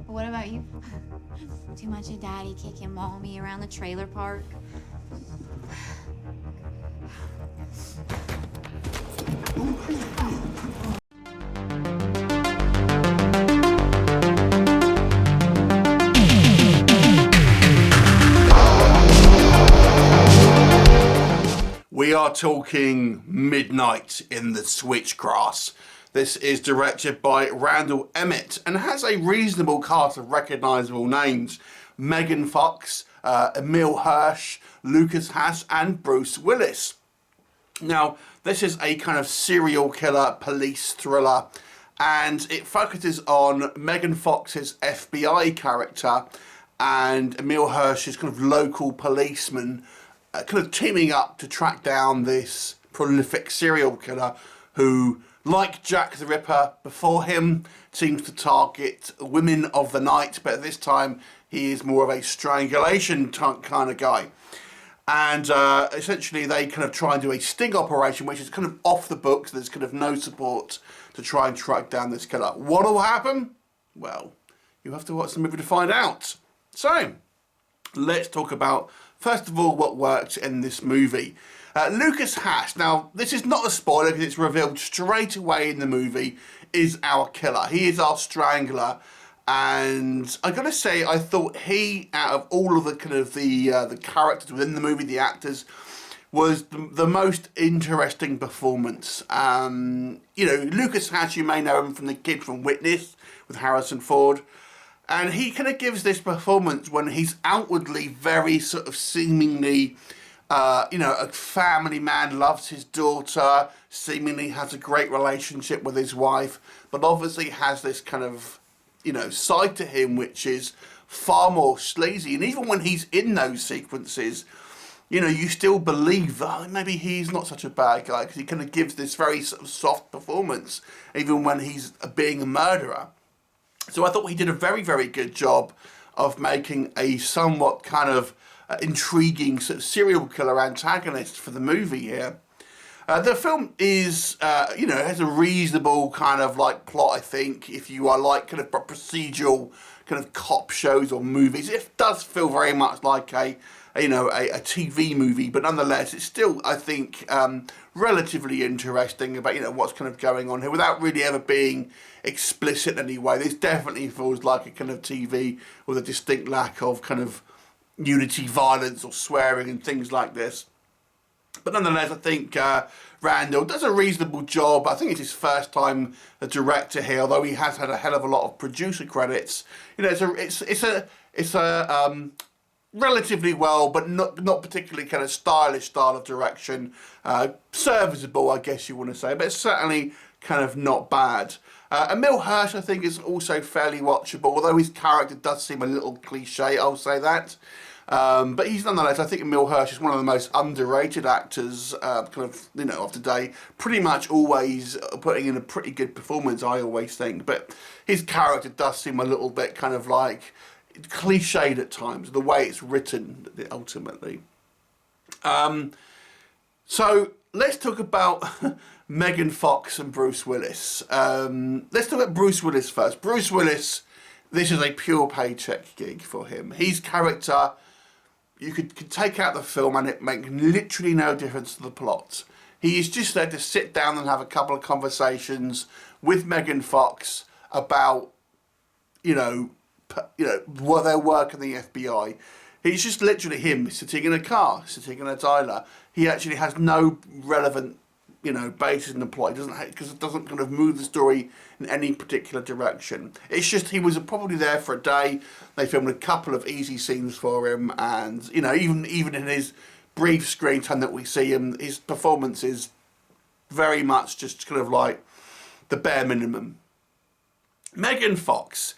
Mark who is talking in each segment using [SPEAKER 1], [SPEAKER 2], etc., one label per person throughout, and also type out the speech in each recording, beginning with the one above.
[SPEAKER 1] What about you? Too much of daddy kicking mommy around the trailer park?
[SPEAKER 2] We are talking Midnight in the Switchgrass. This is directed by Randall Emmett and has a reasonable cast of recognisable names. Megan Fox, Emile Hirsch, Lucas Haas and Bruce Willis. Now, this is a kind of serial killer police thriller, and it focuses on Megan Fox's FBI character and Emile Hirsch's kind of local policeman kind of teaming up to track down this prolific serial killer who, like Jack the Ripper before him, seems to target women of the night, but this time he is more of a strangulation kind of guy. And essentially they kind of try and do a sting operation, which is kind of off the books. There's kind of no support to try and track down this killer. What will happen? Well, you have to watch the movie to find out. So, let's talk about, first of all, what worked in this movie. Lucas Haas, now this is not a spoiler because it's revealed straight away in the movie, is our killer. He is our strangler. And I gotta say, I thought he, out of all of the kind of the characters within the movie, the actors, was the most interesting performance. You know, Lucas Haas, you may know him from The Kid from Witness with Harrison Ford. And he kind of gives this performance when he's outwardly very sort of seemingly, you know, a family man, loves his daughter, seemingly has a great relationship with his wife, but obviously has this kind of, you know, side to him which is far more sleazy. And even when he's in those sequences, you know, you still believe that maybe he's not such a bad guy because he kind of gives this very sort of soft performance even when he's being a murderer. So I thought he did a very, very good job of making a somewhat kind of intriguing sort of serial killer antagonist for the movie here. The film is, you know, has a reasonable kind of like plot, I think, if you are like kind of procedural kind of cop shows or movies. It does feel very much like a TV movie, but nonetheless, it's still, I think, relatively interesting about, you know, what's kind of going on here without really ever being explicit in any way. This definitely feels like a kind of TV with a distinct lack of kind of nudity, violence or swearing and things like this. But nonetheless, I think Randall does a reasonable job. I think it's his first time a director here, although he has had a hell of a lot of producer credits. You know, it's a relatively well, but not particularly kind of stylish style of direction. Serviceable, I guess you want to say, but it's certainly kind of not bad. Emile Hirsch, I think, is also fairly watchable, although his character does seem a little cliche, I'll say that. But he's nonetheless, I think Emile Hirsch is one of the most underrated actors, kind of, you know, of today. Pretty much always putting in a pretty good performance, I always think. But his character does seem a little bit kind of like cliched at times, the way it's written, ultimately. So let's talk about Megan Fox and Bruce Willis. Let's talk about Bruce Willis first. Bruce Willis, this is a pure paycheck gig for him. His character, you could take out the film and it makes literally no difference to the plot. He is just there to sit down and have a couple of conversations with Megan Fox about, you know, what their work in the FBI. He's just literally him sitting in a car, sitting in a diner. He actually has no relevant, you know, basis in the plot. He doesn't, because it doesn't kind of move the story in any particular direction. It's just he was probably there for a day. They filmed a couple of easy scenes for him, and you know, even in his brief screen time that we see him, his performance is very much just kind of like the bare minimum. Megan Fox,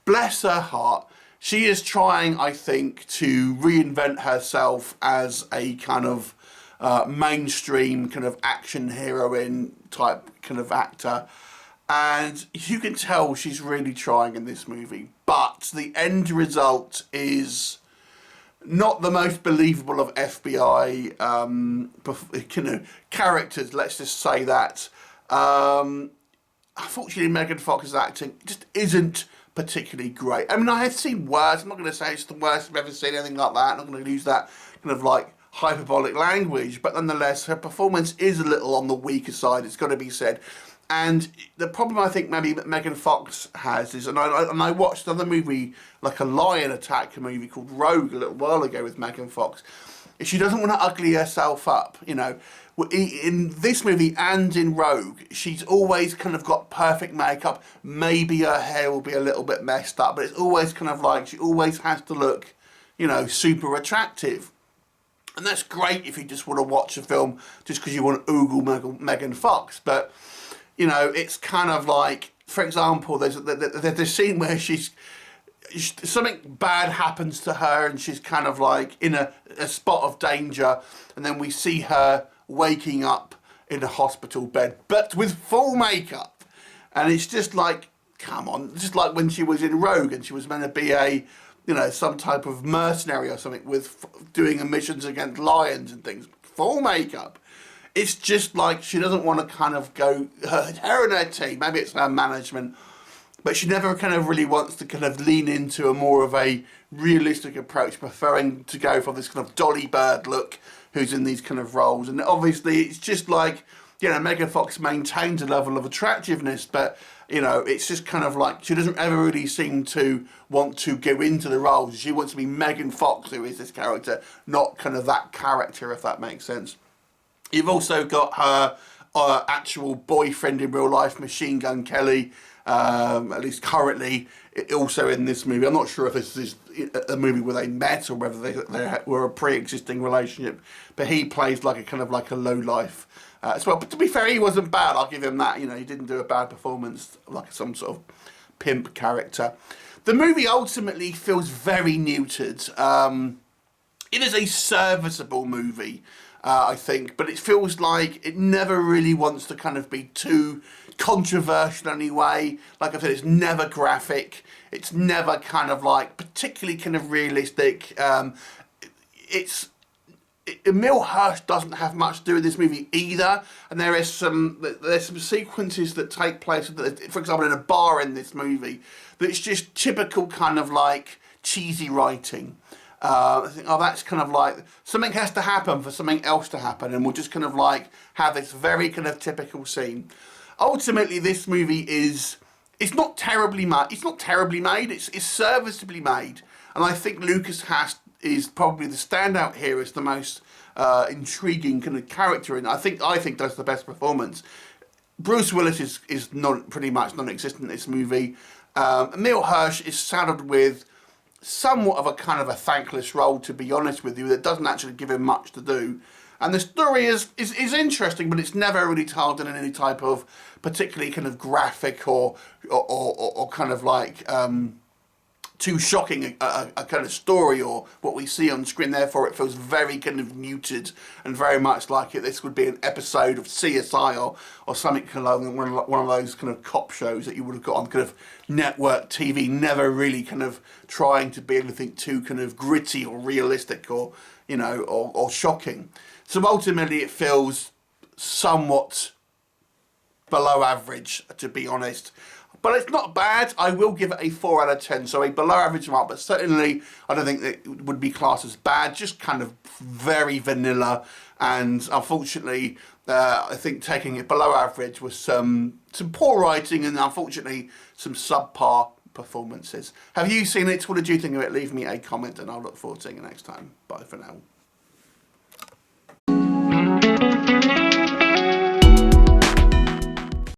[SPEAKER 2] bless her heart, she is trying, I think, to reinvent herself as a kind of mainstream kind of action heroine type kind of actor. And you can tell she's really trying in this movie. But the end result is not the most believable of FBI characters, let's just say that. Unfortunately, Megan Fox's acting just isn't particularly great. I mean, I have seen worse. I'm not going to say it's the worst I've ever seen, anything like that. I'm not going to use that kind of like hyperbolic language, but nonetheless, her performance is a little on the weaker side, it's got to be said. And the problem I think maybe that Megan Fox has is, and I watched another movie, like a lion attack, a movie called Rogue a little while ago with Megan Fox. She doesn't want to ugly herself up, you know. In this movie and in Rogue, she's always kind of got perfect makeup. Maybe her hair will be a little bit messed up, but it's always kind of like she always has to look, you know, super attractive. And that's great if you just want to watch a film just because you want to oogle Megan Fox. But, you know, it's kind of like, for example, there's a scene where something bad happens to her and she's kind of like in a spot of danger, and then we see her waking up in a hospital bed, but with full makeup. And it's just like, come on, just like when she was in Rogue and she was meant to be a, you know, some type of mercenary or something with doing missions against lions and things, full makeup. It's just like she doesn't want to kind of go, her and her team, maybe it's her management, but she never kind of really wants to kind of lean into a more of a realistic approach, preferring to go for this kind of Dolly Bird look who's in these kind of roles. And obviously it's just like, you know, Megan Fox maintains a level of attractiveness, but, you know, it's just kind of like she doesn't ever really seem to want to go into the roles. She wants to be Megan Fox, who is this character, not kind of that character, if that makes sense. You've also got her actual boyfriend in real life, Machine Gun Kelly, at least currently, also in this movie. I'm not sure if this is a movie where they met or whether they were a pre-existing relationship, but he plays like a kind of like a low-life as well. But to be fair, he wasn't bad, I'll give him that. You know, he didn't do a bad performance like some sort of pimp character. The movie ultimately feels very neutered. It is a serviceable movie, I think, but it feels like it never really wants to kind of be too controversial in any way. Like I said, it's never graphic. It's never kind of like particularly kind of realistic. Emile Hirsch doesn't have much to do with this movie either, and there's some sequences that take place, for example, in a bar in this movie, that's just typical kind of like cheesy writing. I think, oh, that's kind of like something has to happen for something else to happen, and we'll just kind of like have this very kind of typical scene. Ultimately, this movie it's not terribly made. It's not terribly made. It's serviceably made, and I think Lucas Haas is probably the standout here as the most intriguing kind of character, and I think does the best performance. Bruce Willis is pretty much non-existent in this movie. Emile Hirsch is saddled with somewhat of a kind of a thankless role, to be honest with you, that doesn't actually give him much to do. And the story is interesting, but it's never really told in any type of particularly kind of graphic or kind of like too shocking a kind of story or what we see on screen. Therefore, it feels very kind of muted and very much like this would be an episode of CSI or something kind of like one of those kind of cop shows that you would have got on kind of network TV, never really kind of trying to be anything too kind of gritty or realistic or, you know, or shocking. So ultimately it feels somewhat below average, to be honest. But it's not bad. I will give it a 4 out of 10, so a below average mark, but certainly I don't think that it would be classed as bad, just kind of very vanilla. And unfortunately, I think taking it below average was some poor writing and unfortunately some subpar performances. Have you seen it? What did you think of it? Leave me a comment and I'll look forward to seeing you next time. Bye for now.